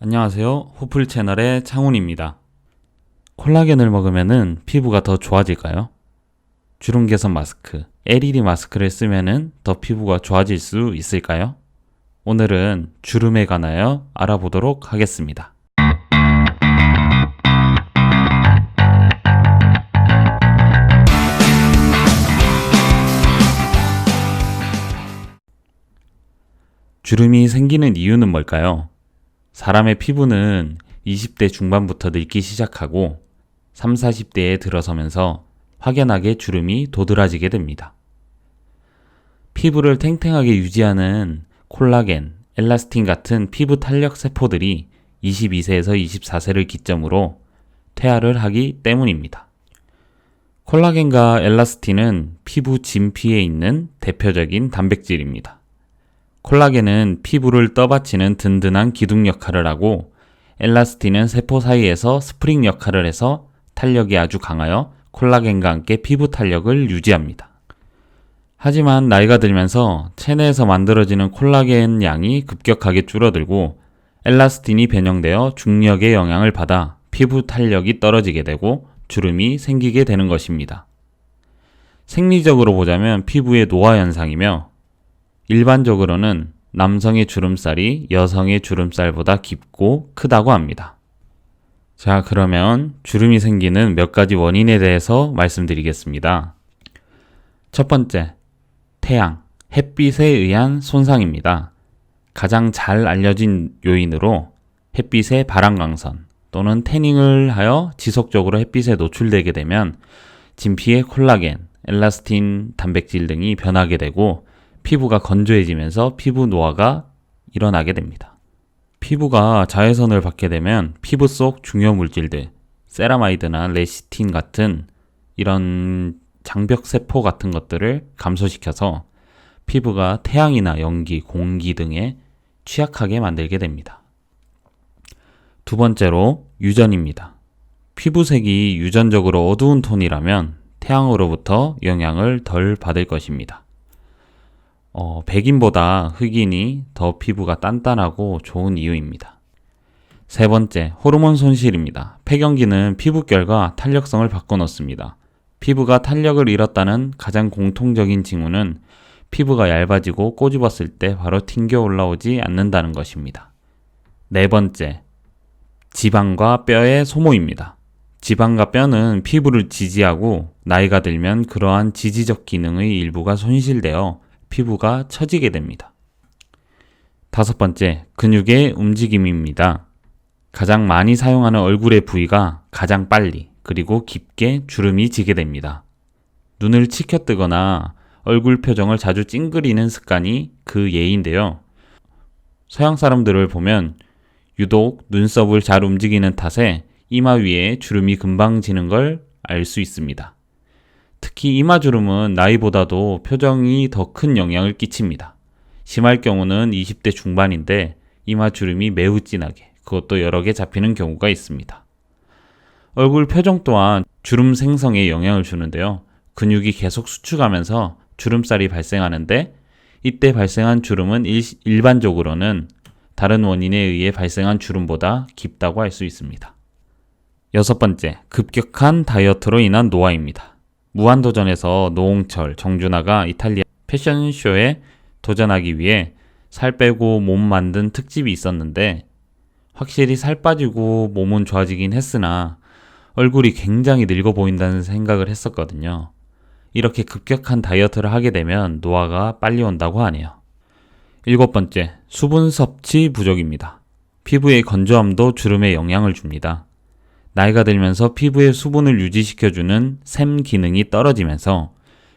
안녕하세요. 호플 채널의 창훈입니다. 콜라겐을 먹으면은 피부가 더 좋아질까요? 주름 개선 마스크, LED 마스크를 쓰면은 더 피부가 좋아질 수 있을까요? 오늘은 주름에 관하여 알아보도록 하겠습니다. 주름이 생기는 이유는 뭘까요? 사람의 피부는 20대 중반부터 늙기 시작하고 3, 40대에 들어서면서 확연하게 주름이 도드라지게 됩니다. 피부를 탱탱하게 유지하는 콜라겐, 엘라스틴 같은 피부 탄력 세포들이 22세에서 24세를 기점으로 퇴화를 하기 때문입니다. 콜라겐과 엘라스틴은 피부 진피에 있는 대표적인 단백질입니다. 콜라겐은 피부를 떠받치는 든든한 기둥 역할을 하고 엘라스틴은 세포 사이에서 스프링 역할을 해서 탄력이 아주 강하여 콜라겐과 함께 피부 탄력을 유지합니다. 하지만 나이가 들면서 체내에서 만들어지는 콜라겐 양이 급격하게 줄어들고 엘라스틴이 변형되어 중력의 영향을 받아 피부 탄력이 떨어지게 되고 주름이 생기게 되는 것입니다. 생리적으로 보자면 피부의 노화 현상이며 일반적으로는 남성의 주름살이 여성의 주름살보다 깊고 크다고 합니다. 자, 그러면 주름이 생기는 몇 가지 원인에 대해서 말씀드리겠습니다. 첫 번째, 태양, 햇빛에 의한 손상입니다. 가장 잘 알려진 요인으로 햇빛의 발암광선 또는 태닝을 하여 지속적으로 햇빛에 노출되게 되면 진피의 콜라겐, 엘라스틴 단백질 등이 변하게 되고 피부가 건조해지면서 피부 노화가 일어나게 됩니다. 피부가 자외선을 받게 되면 피부 속 중요 물질들, 세라마이드나 레시틴 같은 이런 장벽세포 같은 것들을 감소시켜서 피부가 태양이나 연기, 공기 등에 취약하게 만들게 됩니다. 두 번째로 유전입니다. 피부색이 유전적으로 어두운 톤이라면 태양으로부터 영향을 덜 받을 것입니다. 백인보다 흑인이 더 피부가 단단하고 좋은 이유입니다. 세 번째, 호르몬 손실입니다. 폐경기는 피부결과 탄력성을 바꿔놓습니다. 피부가 탄력을 잃었다는 가장 공통적인 징후는 피부가 얇아지고 꼬집었을 때 바로 튕겨 올라오지 않는다는 것입니다. 네 번째, 지방과 뼈의 소모입니다. 지방과 뼈는 피부를 지지하고 나이가 들면 그러한 지지적 기능의 일부가 손실되어 피부가 처지게 됩니다. 다섯 번째, 근육의 움직임입니다. 가장 많이 사용하는 얼굴의 부위가 가장 빨리 그리고 깊게 주름이 지게 됩니다. 눈을 치켜뜨거나 얼굴 표정을 자주 찡그리는 습관이 그 예인데요. 서양 사람들을 보면 유독 눈썹을 잘 움직이는 탓에 이마 위에 주름이 금방 지는 걸 알 수 있습니다. 특히 이마주름은 나이보다도 표정이 더 큰 영향을 끼칩니다. 심할 경우는 20대 중반인데 이마주름이 매우 진하게, 그것도 여러 개 잡히는 경우가 있습니다. 얼굴 표정 또한 주름 생성에 영향을 주는데요. 근육이 계속 수축하면서 주름살이 발생하는데 이때 발생한 주름은 일반적으로는 다른 원인에 의해 발생한 주름보다 깊다고 할 수 있습니다. 여섯 번째, 급격한 다이어트로 인한 노화입니다. 무한도전에서 노홍철, 정준하가 이탈리아 패션쇼에 도전하기 위해 살 빼고 몸 만든 특집이 있었는데 확실히 살 빠지고 몸은 좋아지긴 했으나 얼굴이 굉장히 늙어 보인다는 생각을 했었거든요. 이렇게 급격한 다이어트를 하게 되면 노화가 빨리 온다고 하네요. 일곱 번째, 수분 섭취 부족입니다. 피부의 건조함도 주름에 영향을 줍니다. 나이가 들면서 피부의 수분을 유지시켜주는 샘 기능이 떨어지면서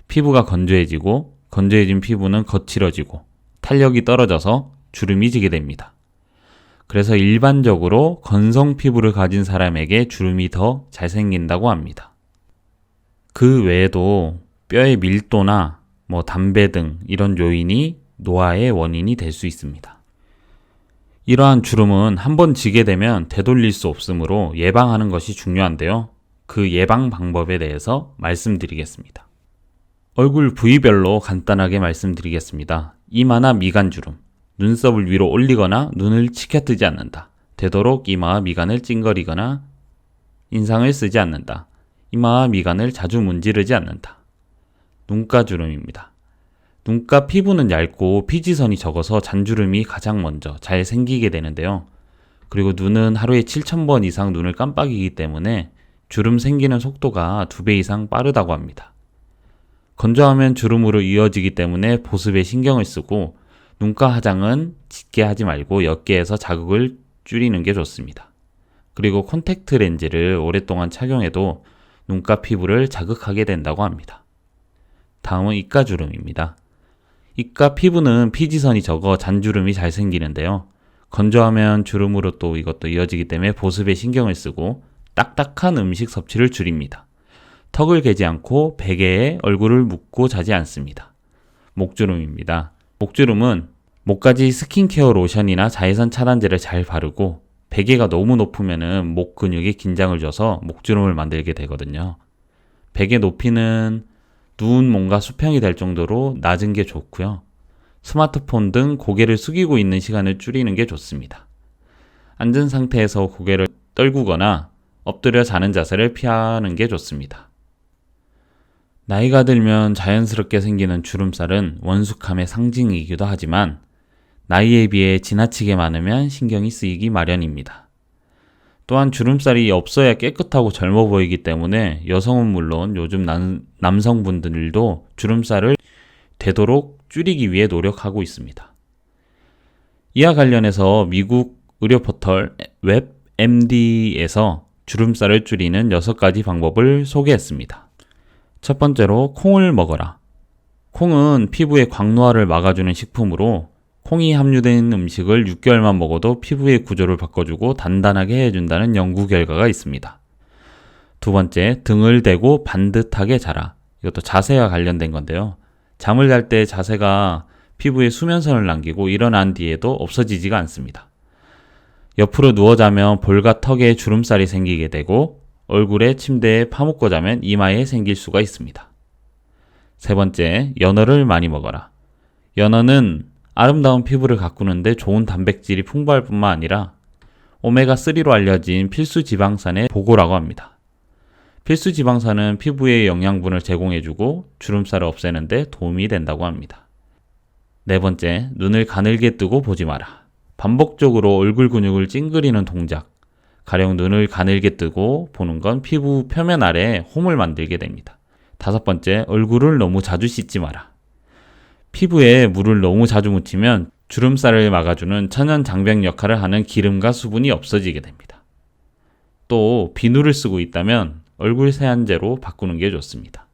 피부가 건조해지고 건조해진 피부는 거칠어지고 탄력이 떨어져서 주름이 지게 됩니다. 그래서 일반적으로 건성 피부를 가진 사람에게 주름이 더 잘 생긴다고 합니다. 그 외에도 뼈의 밀도나 담배 등 이런 요인이 노화의 원인이 될 수 있습니다. 이러한 주름은 한번 지게 되면 되돌릴 수 없으므로 예방하는 것이 중요한데요. 그 예방 방법에 대해서 말씀드리겠습니다. 얼굴 부위별로 간단하게 말씀드리겠습니다. 이마나 미간주름, 눈썹을 위로 올리거나 눈을 치켜뜨지 않는다. 되도록 이마와 미간을 찡거리거나 인상을 쓰지 않는다. 이마와 미간을 자주 문지르지 않는다. 눈가 주름입니다. 눈가 피부는 얇고 피지선이 적어서 잔주름이 가장 먼저 잘 생기게 되는데요. 그리고 눈은 하루에 7,000번 이상 눈을 깜빡이기 때문에 주름 생기는 속도가 2배 이상 빠르다고 합니다. 건조하면 주름으로 이어지기 때문에 보습에 신경을 쓰고 눈가 화장은 짙게 하지 말고 옅게 해서 자극을 줄이는 게 좋습니다. 그리고 콘택트 렌즈를 오랫동안 착용해도 눈가 피부를 자극하게 된다고 합니다. 다음은 입가 주름입니다. 입가 피부는 피지선이 적어 잔주름이 잘 생기는데요. 건조하면 주름으로 또 이것도 이어지기 때문에 보습에 신경을 쓰고 딱딱한 음식 섭취를 줄입니다. 턱을 개지 않고 베개에 얼굴을 묶고 자지 않습니다. 목주름입니다. 목주름은 목까지 스킨케어 로션이나 자외선 차단제를 잘 바르고 베개가 너무 높으면 목 근육에 긴장을 줘서 목주름을 만들게 되거든요. 베개 높이는 눈 몸과 수평이 될 정도로 낮은 게 좋고요. 스마트폰 등 고개를 숙이고 있는 시간을 줄이는 게 좋습니다. 앉은 상태에서 고개를 떨구거나 엎드려 자는 자세를 피하는 게 좋습니다. 나이가 들면 자연스럽게 생기는 주름살은 원숙함의 상징이기도 하지만 나이에 비해 지나치게 많으면 신경이 쓰이기 마련입니다. 또한 주름살이 없어야 깨끗하고 젊어 보이기 때문에 여성은 물론 요즘 남성분들도 주름살을 되도록 줄이기 위해 노력하고 있습니다. 이와 관련해서 미국 의료 포털 웹MD에서 주름살을 줄이는 6가지 방법을 소개했습니다. 첫 번째로 콩을 먹어라. 콩은 피부의 광노화를 막아주는 식품으로 콩이 함유된 음식을 6개월만 먹어도 피부의 구조를 바꿔주고 단단하게 해준다는 연구 결과가 있습니다. 두 번째, 등을 대고 반듯하게 자라. 이것도 자세와 관련된 건데요. 잠을 잘 때 자세가 피부에 수면선을 남기고 일어난 뒤에도 없어지지가 않습니다. 옆으로 누워 자면 볼과 턱에 주름살이 생기게 되고 얼굴에 침대에 파묻고 자면 이마에 생길 수가 있습니다. 세 번째, 연어를 많이 먹어라. 연어는 아름다운 피부를 가꾸는데 좋은 단백질이 풍부할 뿐만 아니라 오메가3로 알려진 필수 지방산의 보고라고 합니다. 필수 지방산은 피부에 영양분을 제공해주고 주름살을 없애는 데 도움이 된다고 합니다. 네 번째, 눈을 가늘게 뜨고 보지 마라. 반복적으로 얼굴 근육을 찡그리는 동작, 가령 눈을 가늘게 뜨고 보는 건 피부 표면 아래에 홈을 만들게 됩니다. 다섯 번째, 얼굴을 너무 자주 씻지 마라. 피부에 물을 너무 자주 묻히면 주름살을 막아주는 천연 장벽 역할을 하는 기름과 수분이 없어지게 됩니다. 또 비누를 쓰고 있다면 얼굴 세안제로 바꾸는 게 좋습니다.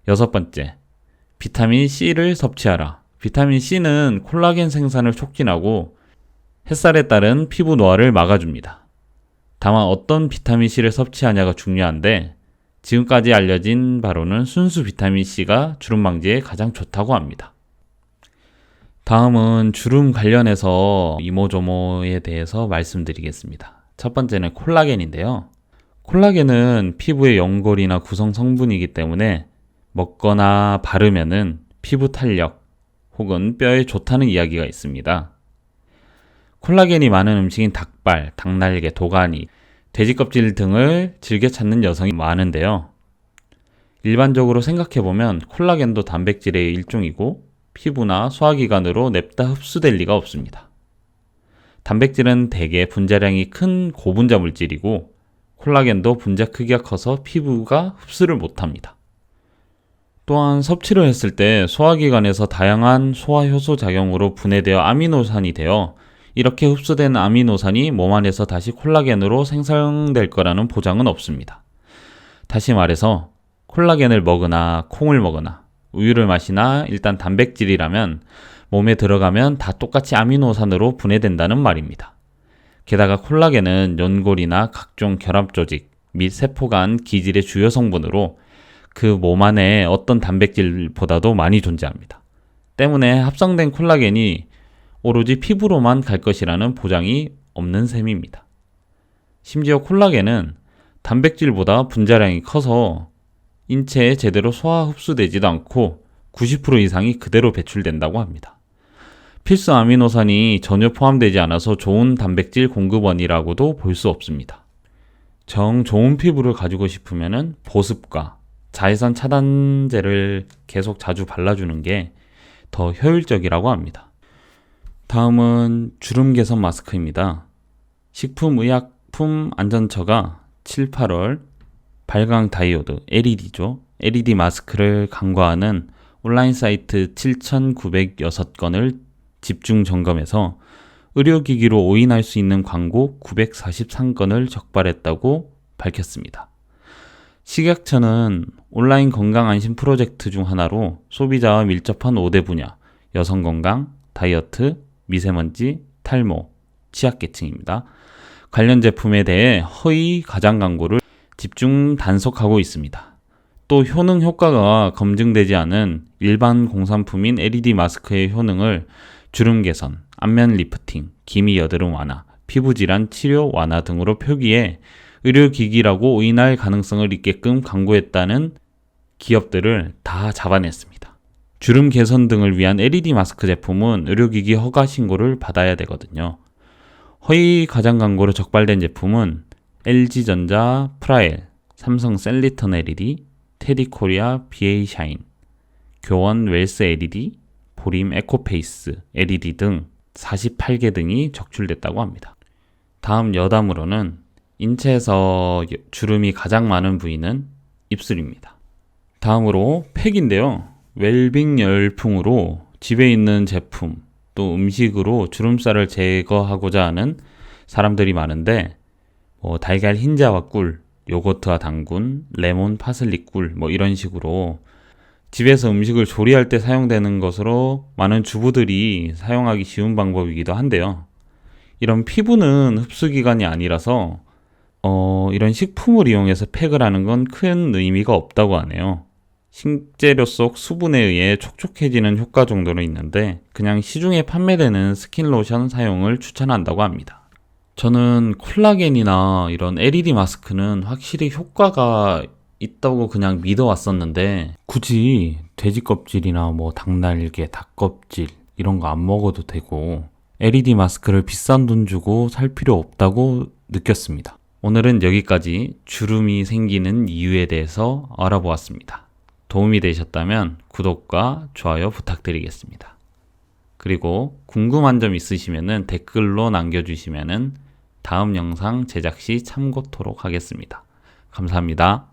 여섯 번째, 비타민 C를 섭취하라. 비타민 C는 콜라겐 생산을 촉진하고 햇살에 따른 피부 노화를 막아줍니다. 다만 어떤 비타민 C를 섭취하냐가 중요한데 지금까지 알려진 바로는 순수 비타민 C가 주름 방지에 가장 좋다고 합니다. 다음은 주름 관련해서 이모저모에 대해서 말씀드리겠습니다. 첫 번째는 콜라겐인데요. 콜라겐은 피부의 연골이나 구성 성분이기 때문에 먹거나 바르면은 피부 탄력 혹은 뼈에 좋다는 이야기가 있습니다. 콜라겐이 많은 음식인 닭발, 닭날개, 도가니, 돼지 껍질 등을 즐겨 찾는 여성이 많은데요. 일반적으로 생각해보면 콜라겐도 단백질의 일종이고 피부나 소화기관으로 냅다 흡수될 리가 없습니다. 단백질은 대개 분자량이 큰 고분자 물질이고 콜라겐도 분자 크기가 커서 피부가 흡수를 못합니다. 또한 섭취를 했을 때 소화기관에서 다양한 소화효소 작용으로 분해되어 아미노산이 되어 이렇게 흡수된 아미노산이 몸 안에서 다시 콜라겐으로 생성될 거라는 보장은 없습니다. 다시 말해서 콜라겐을 먹으나 콩을 먹으나 우유를 마시나 일단 단백질이라면 몸에 들어가면 다 똑같이 아미노산으로 분해된다는 말입니다. 게다가 콜라겐은 연골이나 각종 결합 조직 및 세포 간 기질의 주요 성분으로 그 몸 안에 어떤 단백질보다도 많이 존재합니다. 때문에 합성된 콜라겐이 오로지 피부로만 갈 것이라는 보장이 없는 셈입니다. 심지어 콜라겐은 단백질보다 분자량이 커서 인체에 제대로 소화 흡수되지도 않고 90% 이상이 그대로 배출된다고 합니다. 필수 아미노산이 전혀 포함되지 않아서 좋은 단백질 공급원이라고도 볼 수 없습니다. 정 좋은 피부를 가지고 싶으면 보습과 자외선 차단제를 계속 자주 발라주는 게 더 효율적이라고 합니다. 다음은 주름 개선 마스크입니다. 식품의약품안전처가 7, 8월 발광 다이오드 LED죠. LED 마스크를 간과하는 온라인 사이트 7,906건을 집중 점검해서 의료기기로 오인할 수 있는 광고 943건을 적발했다고 밝혔습니다. 식약처는 온라인 건강안심 프로젝트 중 하나로 소비자와 밀접한 5대 분야, 여성건강, 다이어트, 미세먼지, 탈모, 취약계층입니다. 관련 제품에 대해 허위 가장 광고를 집중 단속하고 있습니다. 또 효능 효과가 검증되지 않은 일반 공산품인 LED 마스크의 효능을 주름 개선, 안면 리프팅, 기미 여드름 완화, 피부질환 치료 완화 등으로 표기해 의료기기라고 오인할 가능성을 있게끔 광고했다는 기업들을 다 잡아냈습니다. 주름 개선 등을 위한 LED 마스크 제품은 의료기기 허가 신고를 받아야 되거든요. 허위 가장 광고로 적발된 제품은 LG전자 프라엘, 삼성 셀리턴 LED, 테디코리아 BA 샤인, 교원 웰스 LED, 보림 에코페이스 LED 등 48개 등이 적출됐다고 합니다. 다음 여담으로는 인체에서 주름이 가장 많은 부위는 입술입니다. 다음으로 팩인데요. 웰빙 열풍으로 집에 있는 제품 또 음식으로 주름살을 제거하고자 하는 사람들이 많은데 달걀 흰자와 꿀, 요거트와 당근, 레몬, 파슬리 꿀 이런 식으로 집에서 음식을 조리할 때 사용되는 것으로 많은 주부들이 사용하기 쉬운 방법이기도 한데요. 이런 피부는 흡수기관이 아니라서 이런 식품을 이용해서 팩을 하는 건 큰 의미가 없다고 하네요. 식재료 속 수분에 의해 촉촉해지는 효과 정도는 있는데 그냥 시중에 판매되는 스킨로션 사용을 추천한다고 합니다. 저는 콜라겐이나 이런 LED 마스크는 확실히 효과가 있다고 그냥 믿어왔었는데 굳이 돼지 껍질이나 닭날개, 닭껍질 이런 거 안 먹어도 되고 LED 마스크를 비싼 돈 주고 살 필요 없다고 느꼈습니다. 오늘은 여기까지 주름이 생기는 이유에 대해서 알아보았습니다. 도움이 되셨다면 구독과 좋아요 부탁드리겠습니다. 그리고 궁금한 점 있으시면 댓글로 남겨주시면 다음 영상 제작 시 참고토록 하겠습니다. 감사합니다.